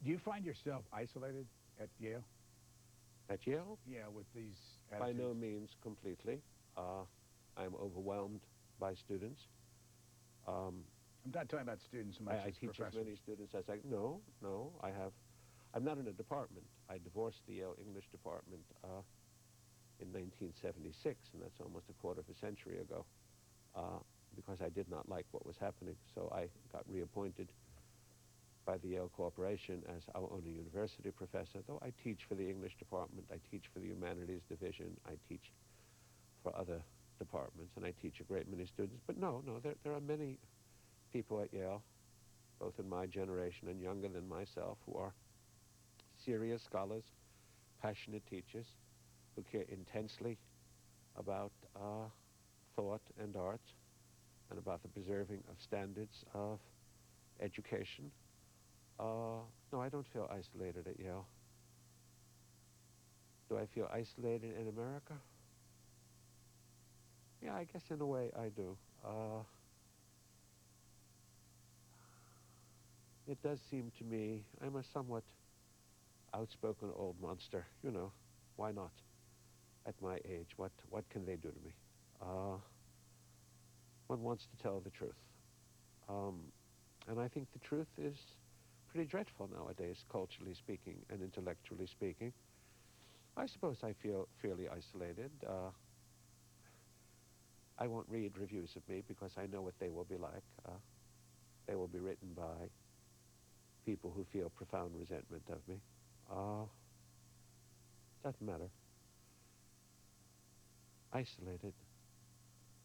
Do you find yourself isolated at Yale? At Yale, Yeah, with these by no attitudes. means completely. Uh, I'm overwhelmed by students. Um, I'm not talking about students so much I as teach as professors. many students as I... No, no, I'm not in a department. I divorced the Yale English department in 1976, and that's almost a quarter of a century ago, uh, because I did not like what was happening. So I got reappointed by the Yale Corporation as our only university professor, though I teach for the English department, I teach for the humanities division, I teach for other departments, and I teach a great many students. But no, there are many people at Yale, both in my generation and younger than myself, who are serious scholars, passionate teachers, who care intensely about thought and art and about the preserving of standards of education. No, I don't feel isolated at Yale. Do I feel isolated in America? Yeah, I guess in a way I do. It does seem to me I'm a somewhat outspoken old monster. You know, why not? At my age, what can they do to me? Uh, one wants to tell the truth. Um, and I think the truth is pretty dreadful nowadays, culturally speaking and intellectually speaking. I suppose I feel fairly isolated. I won't read reviews of me because I know what they will be like. They will be written by people who feel profound resentment of me. Uh, doesn't matter. Isolated.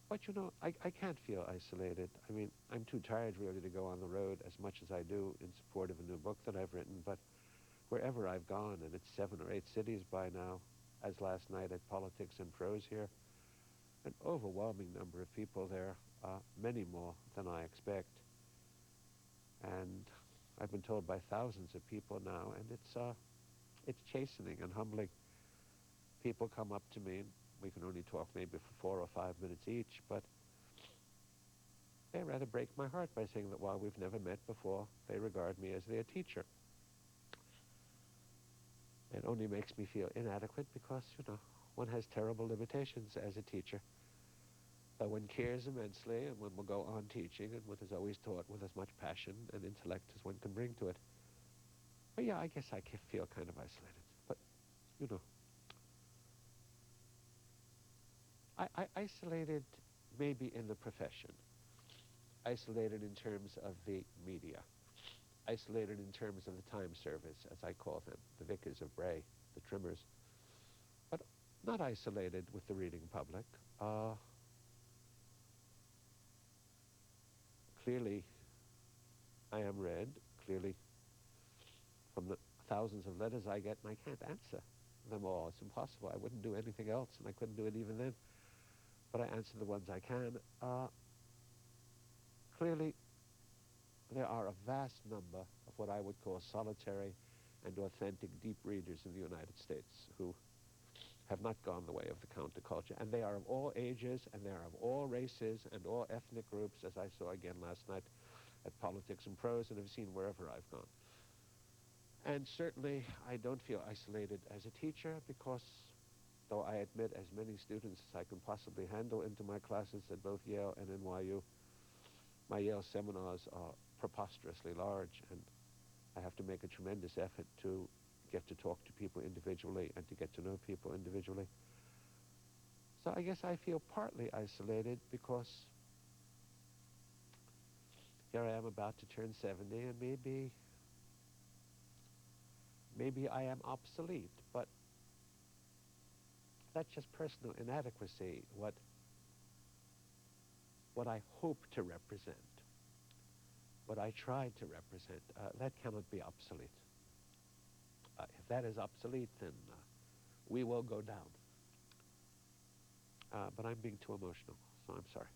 But you know, I can't feel isolated. I mean, I'm too tired really to go on the road as much as I do in support of a new book that I've written, but wherever I've gone, and it's 7 or 8 cities by now, as last night at Politics and Prose here, an overwhelming number of people there, many more than I expect. And I've been told by thousands of people now, and it's chastening and humbling. People come up to me, and we can only talk maybe for 4 or 5 minutes each, but they rather break my heart by saying that while we've never met before, they regard me as their teacher. It only makes me feel inadequate because, you know, one has terrible limitations as a teacher. But one cares immensely, and one will go on teaching, and one is always taught with as much passion and intellect as one can bring to it. But yeah, I guess I can feel kind of isolated. But, you know, I isolated maybe in the profession, isolated in terms of the media, isolated in terms of the time service, as I call them, the vicars of Bray, the trimmers, but not isolated with the reading public. Clearly, I am read, clearly from the thousands of letters I get, and I can't answer them all. It's impossible. I wouldn't do anything else, and I couldn't do it even then. But I answer the ones I can. Clearly, there are a vast number of what I would call solitary and authentic deep readers in the United States who have not gone the way of the counterculture. And they are of all ages, and they are of all races and all ethnic groups, as I saw again last night at Politics and Prose, and have seen wherever I've gone. And certainly, I don't feel isolated as a teacher because, though I admit as many students as I can possibly handle into my classes at both Yale and NYU, my Yale seminars are preposterously large, and I have to make a tremendous effort to get to talk to people individually and to get to know people individually. So I guess I feel partly isolated because here I am about to turn 70, and maybe I am obsolete, but that's just personal inadequacy. What I hope to represent, what I try to represent, that cannot be obsolete. If that is obsolete, then we will go down. But I'm being too emotional, so I'm sorry.